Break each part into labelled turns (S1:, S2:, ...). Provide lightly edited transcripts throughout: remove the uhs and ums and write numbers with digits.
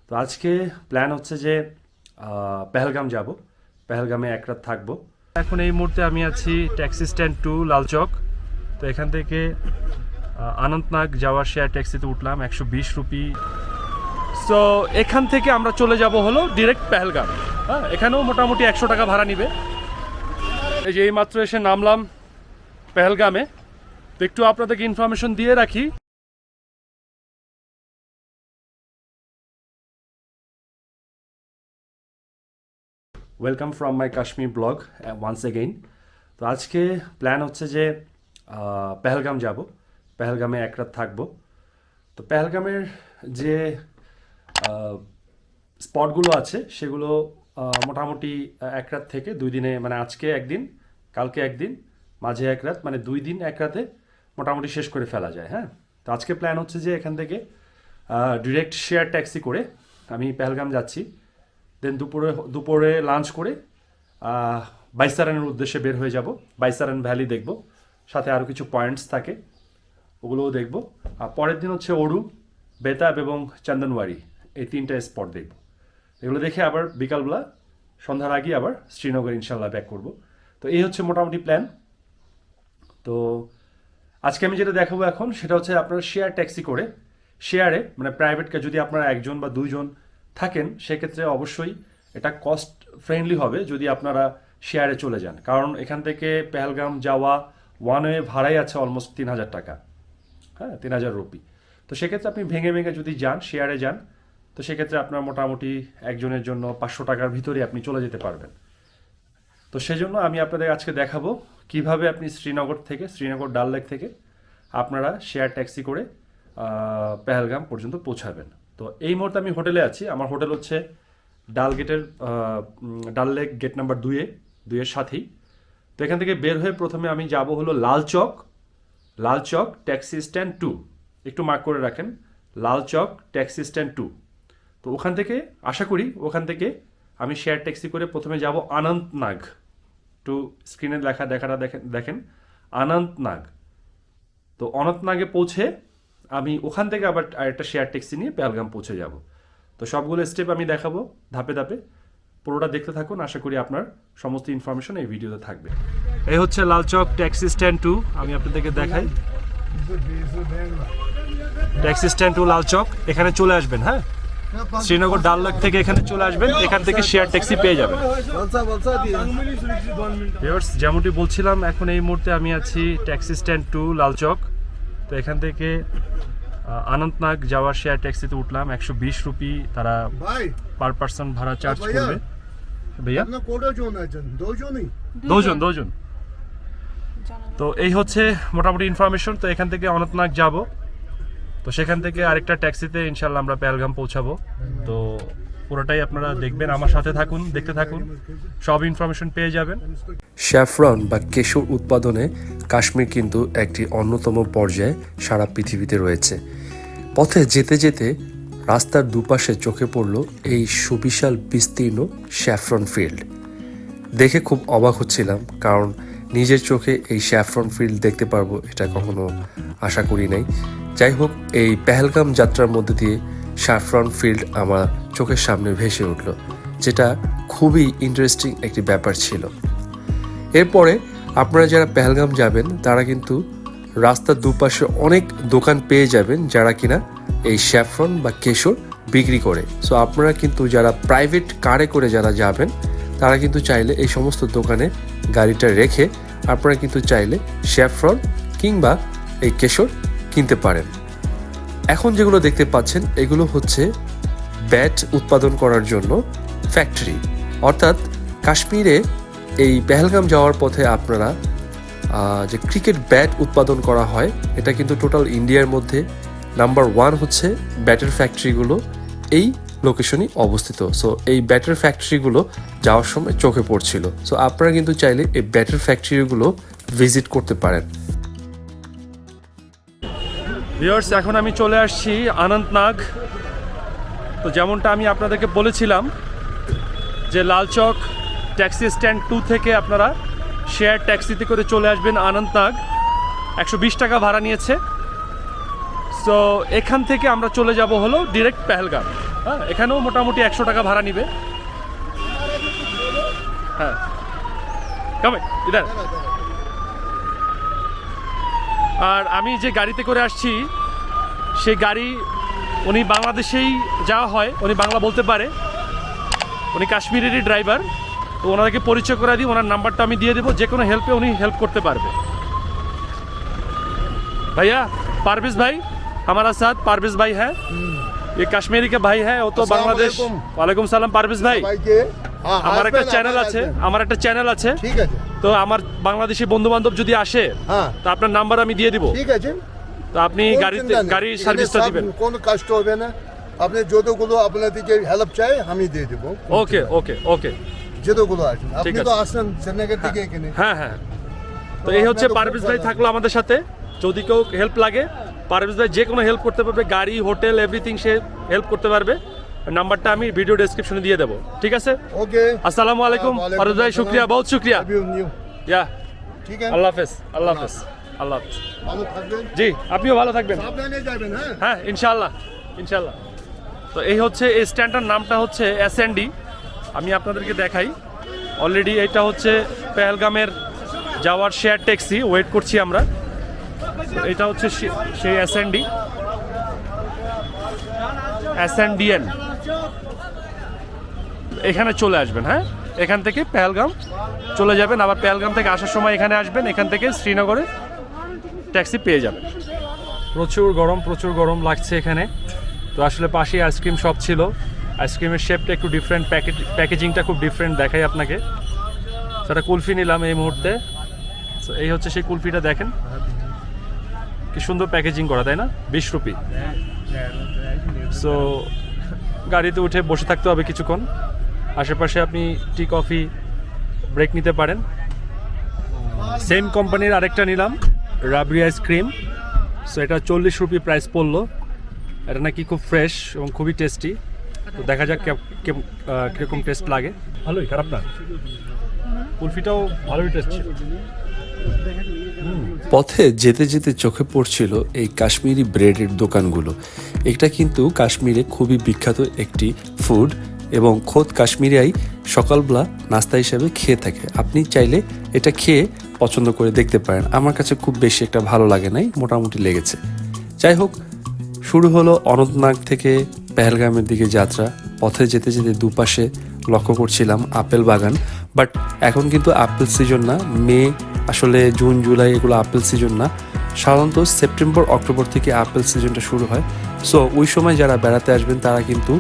S1: তো আজকে প্ল্যান হচ্ছে যে পেহেলগাম যাব, পেহেলগামে এক রাত থাকবো। এখন এই মুহূর্তে আমি আছি ট্যাক্সি স্ট্যান্ড 2 লালচক। তো এখান থেকে অনন্তনাগ যাওয়ার শেয়ার ট্যাক্সিতে উঠলাম 120 রুপি। সো এখান থেকে আমরা চলে যাব হলো ডিরেক্ট পেহেলগাম। হ্যাঁ, এখানেও মোটামুটি 100 টাকা ভাড়া নিবে। এই যে এইমাত্র এসে নামলাম পেহেলগামে। তো একটু আপনাদেরকে ইনফরমেশন দিয়ে রাখি। Welcome from my Kashmir blog once again. তো আজকে প্ল্যান হচ্ছে যে পেহেলগাম যাব, পেহেলগামে এক রাত থাকবো। তো পেহেলগামের যে স্পটগুলো আছে সেগুলো মোটামুটি এক রাত থেকে 2 দিনে, মানে আজকে একদিন, কালকে একদিন, মাঝে এক রাত, মানে 2 দিন এক রাতে মোটামুটি শেষ করে ফেলা যায়। হ্যাঁ, তো আজকে প্ল্যান হচ্ছে যে এখান থেকে ডিরেক্ট শেয়ার ট্যাক্সি করে আমি পেহেলগাম যাচ্ছি। দেন দুপুরে লাঞ্চ করে বাইসারানের উদ্দেশ্যে বের হয়ে যাব। বাইসারান ভ্যালি দেখব, সাথে আরও কিছু পয়েন্টস থাকে ওগুলোও দেখব। আর পরের দিন হচ্ছে ওরু, বেতাব এবং চন্দনওয়ারি, এই 3টা স্পট দেখব। এগুলো দেখে আবার বিকালবেলা সন্ধ্যার আগে আবার শ্রীনগর ইনশাল্লাহ ব্যাক করব। তো এই হচ্ছে মোটামুটি প্ল্যান। তো আজকে আমি যেটা দেখাবো এখন সেটা হচ্ছে আপনারা শেয়ার ট্যাক্সি করে, শেয়ারে মানে প্রাইভেটকে যদি আপনারা 1জন বা 2জন থাকেন সেক্ষেত্রে অবশ্যই এটা কস্ট ফ্রেন্ডলি হবে যদি আপনারা শেয়ারে চলে যান। কারণ এখান থেকে পেহেলগাম যাওয়া ওয়ান ওয়ে ভাড়াই আছে অলমোস্ট 3000 টাকা। হ্যাঁ, 3000 রুপি। তো সেক্ষেত্রে আপনি ভেঙে ভেঙে যদি যান, শেয়ারে যান, তো সেক্ষেত্রে আপনার মোটামুটি একজনের জন্য 500 টাকার ভিতরে আপনি চলে যেতে পারবেন। তো সেজন্য আমি আপনাদের আজকে দেখাবো কিভাবে আপনি শ্রীনগর ডাল লেক থেকে আপনারা শেয়ার ট্যাক্সি করে পেহেলগাম পর্যন্ত পৌঁছাবেন। তো এই মুহূর্তে আমি হোটেলে আছি। আমার হোটেল হচ্ছে ডাল লেক গেট নাম্বার 2-এর সাথেই। তো এখান থেকে বের হয়ে প্রথমে আমি যাব হলো লালচক ট্যাক্সি স্ট্যান্ড 2। একটু মার্ক করে রাখেন, লালচক ট্যাক্সি স্ট্যান্ড 2। তো ওখান থেকে আশা করি ওখান থেকে আমি শেয়ার ট্যাক্সি করে প্রথমে যাব অনন্তনাগ। একটু স্ক্রিনে দেখাটা দেখেন অনন্তনাগ। তো অনন্তনাগে পৌঁছে আমি ওখান থেকে আবার আরেকটা শেয়ার ট্যাক্সি নিয়ে পেহেলগাম পৌঁছে যাব। তো সবগুলো স্টেপ আমি দেখাবো ধাপে ধাপে। পুরোটা দেখতে থাকুন, আশা করি আপনার সমস্ত ইনফরমেশন এই ভিডিওতে থাকবে। এই হচ্ছে লালচক ট্যাক্সি স্ট্যান্ড 2। আমি আপনাদেরকে দেখাই ট্যাক্সি স্ট্যান্ড 2 লালচক। এখানে চলে আসবেন। হ্যাঁ, শ্রীনগর ডাল লেক থেকে এখানে চলে আসবেন, এখান থেকে শেয়ার ট্যাক্সি পেয়ে যাবেন। যেমনটি বলছিলাম, এখন এই মুহূর্তে আমি আছি ট্যাক্সি স্ট্যান্ড 2 লালচক। তো এখান থেকে অনন্তনাগ যাওয়ার শেয়ার ট্যাক্সিতে উঠলাম 120 রুপি তারা পার পার্সন ভাড়া চার্জ করবে। ভাইয়া দুজন। তো এই হচ্ছে মোটামুটি ইনফরমেশন। তো এখান থেকে অনন্তনাগ যাব, তো সেখান থেকে আরেকটা ট্যাক্সিতে ইনশাল্লাহ আমরা পেহেলগাম পৌঁছাবো। তো পুরোটাই আপনারা দেখবেন, আমার সাথে থাকুন, দেখতে থাকুন, সব ইনফরমেশন পেয়ে যাবেন।
S2: স্যাফরন বা কেশর উৎপাদনে কাশ্মীর কিন্তু একটি অন্যতম পর্যায়ে সারা পৃথিবীতে রয়েছে। পথে যেতে যেতে রাস্তার দুপাশে চোখে পড়ল এই সুবিশাল বিস্তীর্ণ স্যাফরন ফিল্ড। দেখে খুব অবাক হচ্ছিলাম, কারণ নিজের চোখে এই স্যাফরন ফিল্ড দেখতে পারবো এটা কখনো আশা করি নাই। যাই হোক, এই পেহেলগাম যাত্রার মধ্যে দিয়ে স্যাফরন ফিল্ড আমার চোখের সামনে ভেসে উঠল, যেটা খুবই ইন্টারেস্টিং একটি ব্যাপার ছিল। এরপরে আপনারা যারা পেহেলগাম যাবেন তারা কিন্তু রাস্তার দুপাশে অনেক দোকান পেয়ে যাবেন যারা কিনা এই স্যাফরন বা কেশর বিক্রি করে। সো আপনারা কিন্তু যারা প্রাইভেট কারে করে যারা যাবেন তারা কিন্তু চাইলে এই সমস্ত দোকানে গাড়িটা রেখে আপনারা কিন্তু চাইলে স্যাফরন কিংবা এই কেশর কিনতে পারেন। এখন যেগুলো দেখতে পাচ্ছেন এগুলো হচ্ছে ব্যাট উৎপাদন করার জন্য ফ্যাক্টরি। অর্থাৎ কাশ্মীরে এই পেহেলগাম যাওয়ার পথে আপনারা যে ক্রিকেট ব্যাট উৎপাদন করা হয়, এটা কিন্তু টোটাল ইন্ডিয়ার মধ্যে নাম্বার 1 হচ্ছে ব্যাটের ফ্যাক্টরিগুলো এই লোকেশনই অবস্থিত। সো এই ব্যাটের ফ্যাক্টরিগুলো যাওয়ার সময় চোখে পড়ছিল। সো আপনারা কিন্তু চাইলে এই ব্যাটের ফ্যাক্টরিগুলো ভিজিট করতে পারেন।
S1: ভিউয়ার্স, এখন আমি চলে আসছি অনন্তনাগ। তো যেমনটা আমি আপনাদেরকে বলেছিলাম যে লালচক ট্যাক্সি স্ট্যান্ড 2 থেকে আপনারা শেয়ার ট্যাক্সিতে করে চলে আসবেন অনন্তনাগ। 120 টাকা ভাড়া নিয়েছে। সো এখান থেকে আমরা চলে যাব হলো ডিরেক্ট পেহেলগাম। হ্যাঁ, এখানেও মোটামুটি 100 টাকা ভাড়া নিবে। হ্যাঁ, কবে ইধার। আর আমি যে গাড়িতে করে আসছি সেই গাড়ি উনি বাংলাদেশেই যাওয়া হয়, উনি বাংলা বলতে পারে, উনি কাশ্মীরেরই ড্রাইভার। তো ওনাদেরকে পরিচয় করে দিই, ওনার নাম্বারটা আমি দিয়ে দেবো, যে কোনো হেল্পে উনি হেল্প করতে পারবে। भैया पारवेज भाई हमारा साथ पारवेज भाई है, ये कश्मीरी के भाई है, वो तो बांग्लादेश। वालेकुम सलाम पारवेज भाई। আমার একটা চ্যানেল আছে,
S3: ঠিক আছে।
S1: তো আমার বাংলাদেশি বন্ধু বান্ধব যদি আসে
S3: হ্যাঁ,
S1: তো আপনার নাম্বার আমি দিয়ে দিব।
S3: ঠিক আছে।
S1: তো আপনি গাড়ির
S3: এখানে
S1: সার্ভিসটা
S3: সব
S1: দিবেন।
S3: কোনো কষ্ট হবে না। আপনি যতগুলো আপনার থেকে হেল্প চাই আমি দিয়ে দেবো।
S1: ওকে ওকে ওকে,
S3: যতগুলো আসেন আপনি
S1: ঠিক
S3: তো
S1: আছে।
S3: আসেন শ্রীনগর থেকে এখানে।
S1: হ্যাঁ হ্যাঁ। তো এই হচ্ছে পারভেজ ভাই থাকলো আমাদের সাথে। যদি কেউ হেল্প লাগে পারভেজ ভাই যে কোনো হেল্প করতে পারবে, গাড়ি হোটেল এভরিথিং সে হেল্প করতে পারবে। নাম্বারটা আমি ভিডিও ডেসক্রিপশনে দিয়ে দেবো, ঠিক আছে?
S3: ওকে,
S1: আসসালামু আলাইকুম
S3: ওয়ালাইকুম
S1: পারভেজ ভাই,
S3: আসসালাম।
S1: শুক্রিয়া, বহুত শুক্রিয়া।
S3: Love you, you.
S1: ইয়া,
S3: ঠিক আছে,
S1: আল্লাহ হাফেজ, আল্লাহ হাফেজ, আল্লাহ হাফেজ।
S3: ভালো থাকবেন,
S1: জি, আপনিও ভালো থাকবেন।
S3: সাবধানে যাবেন। হ্যাঁ
S1: হ্যাঁ, ইনশাআল্লাহ ইনশাআল্লাহ। তো এই হচ্ছে এই স্ট্যান্ডটার নামটা হচ্ছে S&D। আমি আপনাদেরকে দেখাই। অলরেডি এটা হচ্ছে পেহেলগামের যাওয়ার শেয়ার ট্যাক্সি, ওয়েট করছি আমরা। তো এটা হচ্ছে সেই S&DN। এখানে চলে আসবেন। হ্যাঁ, এখান থেকে পেহেলগাম চলে যাবেন, আবার পেহেলগাম থেকে আসার সময় এখানে আসবেন, এখান থেকে শ্রীনগরে ট্যাক্সি পেয়ে যাবেন। প্রচুর গরম লাগছে এখানে। তো আসলে পাশেই আইসক্রিম শপ ছিল, আইসক্রিমের শেপটা একটু ডিফারেন্ট, প্যাকেজিংটা খুব ডিফারেন্ট দেখাই আপনাকে। সেটা কুলফি নিলাম এই মুহূর্তে। তো এই হচ্ছে সেই কুলফিটা, দেখেন কি সুন্দর প্যাকেজিং করা, তাই না? 20 রুপি। সো গাড়িতে উঠে বসে থাকতে হবে কিছুক্ষণ, আশেপাশে আপনি টি কফি ব্রেক নিতে পারেন। সেম কোম্পানির আরেকটা নিলাম, রাবড়ি আইসক্রিম। সো এটা 40 রুপি প্রাইস পড়লো। এটা নাকি খুব ফ্রেশ এবং খুবই টেস্টি। তো দেখা যাক কীরকম টেস্ট লাগে। ভালোই, খারাপ না, কুলফিটাও ভালোই টেস্ট ছিল।
S2: পথে যেতে যেতে চোখে পড়ছিল এই কাশ্মীরি ব্রেডের দোকানগুলো। এটা কিন্তু কাশ্মীরে খুবই বিখ্যাত একটি ফুড এবং খোদ কাশ্মীরাই সকালবেলা নাস্তা হিসেবে খেয়ে থাকে। আপনি চাইলে এটা খেয়ে পছন্দ করে দেখতে পারেন। আমার কাছে খুব বেশি একটা ভালো লাগে নাই, মোটামুটি লেগেছে। যাই হোক, শুরু হলো অনন্তনাগ থেকে পেহেলগামের দিকে যাত্রা। পথে যেতে যেতে দুপাশে লক্ষ্য করছিলাম আপেল বাগান, বাট এখন কিন্তু আপেল সিজন না। মে, আসলে জুন জুলাই এগুলো আপেল সিজন না। সাধারণত সেপ্টেম্বর অক্টোবর থেকে আপেল সিজনটা শুরু হয়। সো ওই সময় যারা বেড়াতে আসবেন তারা কিন্তু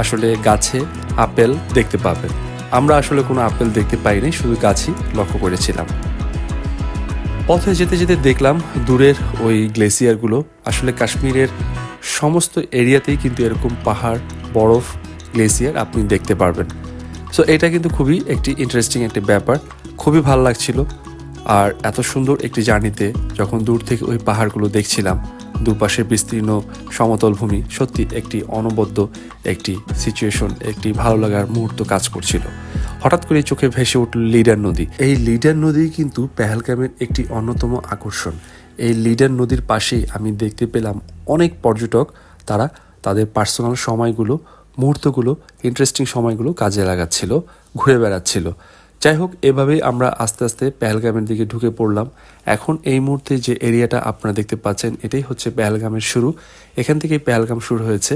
S2: আসলে গাছে আপেল দেখতে পাবেন। আমরা আসলে কোনো আপেল দেখতে পাইনি, শুধু গাছই লক্ষ্য করেছিলাম। পথে যেতে যেতে দেখলাম দূরের ওই গ্লেসিয়ারগুলো। আসলে কাশ্মীরের সমস্ত এরিয়াতেই কিন্তু এরকম পাহাড়, বরফ, গ্লেসিয়ার আপনি দেখতে পারবেন। সো এটা কিন্তু খুবই একটি ইন্টারেস্টিং একটি ব্যাপার, খুবই ভালো লাগছিল। আর এত সুন্দর একটি জার্নিতে যখন দূর থেকে ওই পাহাড়গুলো দেখছিলাম, দুপাশে বিস্তীর্ণ সমতল ভূমি, সত্যি একটি অনবদ্য একটি সিচুয়েশন, একটি ভালো লাগার মুহূর্ত কাজ করছিল। হঠাৎ করে চোখে ভেসে উঠল লিডার নদী। এই লিডার নদী কিন্তু পেহেলগামের একটি অন্যতম আকর্ষণ। এই লিডার নদীর পাশেই আমি দেখতে পেলাম অনেক পর্যটক, তারা তাদের পার্সোনাল সময়গুলো, মুহূর্তগুলো, ইন্টারেস্টিং সময়গুলো কাজে লাগাচ্ছিল, ঘুরে বেড়াচ্ছিল। যাই হোক, এভাবেই আমরা আস্তে আস্তে পেহেলগামের দিকে ঢুকে পড়লাম। এখন এই মুহূর্তে যে এরিয়াটা আপনারা দেখতে পাচ্ছেন, এটাই হচ্ছে পেহেলগামের শুরু। এখান থেকেই পেহেলগাম শুরু হয়েছে।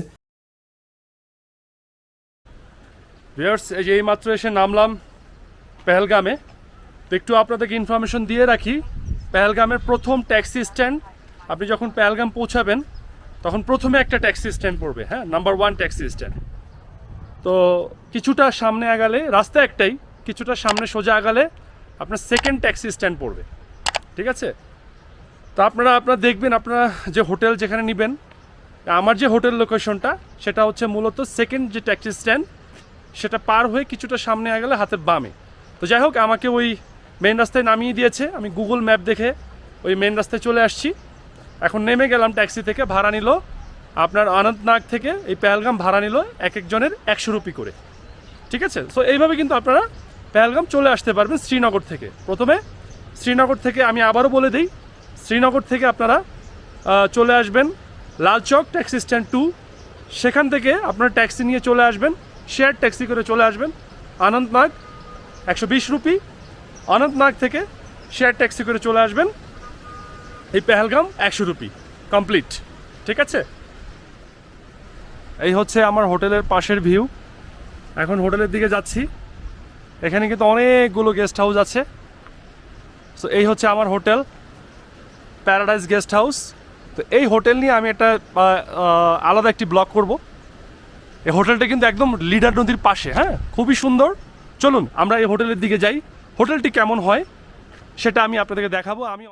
S1: ভিউয়ার্স, এই যে এইমাত্র এসে নামলাম পেহেলগামে। তো একটু আপনাদেরকে ইনফরমেশন দিয়ে রাখি, পেহেলগামের প্রথম ট্যাক্সি স্ট্যান্ড, আপনি যখন পেহেলগাম পৌঁছাবেন তখন প্রথমে একটা ট্যাক্সি স্ট্যান্ড পড়বে। হ্যাঁ, নাম্বার 1 ট্যাক্সি স্ট্যান্ড। তো কিছুটা সামনে আগালে, রাস্তা একটাই, কিছুটা সামনে সোজা আগালে আপনার সেকেন্ড ট্যাক্সি স্ট্যান্ড পড়বে, ঠিক আছে? তো আপনারা দেখবেন, আপনারা যে হোটেল যেখানে নেবেন, আমার যে হোটেল লোকেশনটা সেটা হচ্ছে মূলত সেকেন্ড যে ট্যাক্সি স্ট্যান্ড, সেটা পার হয়ে কিছুটা সামনে আগালে হাতের বামে। তো যাই হোক, আমাকে ওই মেন রাস্তায় নামিয়ে দিয়েছে। আমি গুগল ম্যাপ দেখে ওই মেন রাস্তায় চলে আসছি। এখন নেমে গেলাম ট্যাক্সি থেকে। ভাড়া নিল আপনার অনন্তনাগ থেকে এই পেহেলগাম ভাড়া নিল এক একজনের 100 রুপি করে, ঠিক আছে? সো এইভাবে কিন্তু আপনারা পেহেলগাম চলে আসতে পারবেন শ্রীনগর থেকে। প্রথমে শ্রীনগর থেকে আমি আবারও বলে দিই, শ্রীনগর থেকে আপনারা চলে আসবেন লালচক ট্যাক্সি স্ট্যান্ড 2, সেখান থেকে আপনার ট্যাক্সি নিয়ে চলে আসবেন, শেয়ার ট্যাক্সি করে চলে আসবেন অনন্তনাগ, 120 রুপি। অনন্তনাগ থেকে শেয়ার ট্যাক্সি করে চলে আসবেন এই পেহেলগাম, 100 রুপি, কমপ্লিট। ঠিক আছে, এই হচ্ছে আমার হোটেলের পাশের ভিউ। এখন হোটেলের দিকে যাচ্ছি। এখানে কিন্তু অনেকগুলো গেস্ট হাউস আছে। সো এই হচ্ছে আমার হোটেল, প্যারাডাইস গেস্ট হাউস। তো এই হোটেল নিয়ে আমি একটা আলাদা একটি ব্লগ করব। এই হোটেলটা কিন্তু একদম লিডার নদীর পাশে, হ্যাঁ, খুবই সুন্দর। চলুন আমরা এই হোটেলের দিকে যাই, হোটেলটি কেমন হয় সেটা আমি আপনাদেরকে দেখাবো। আমি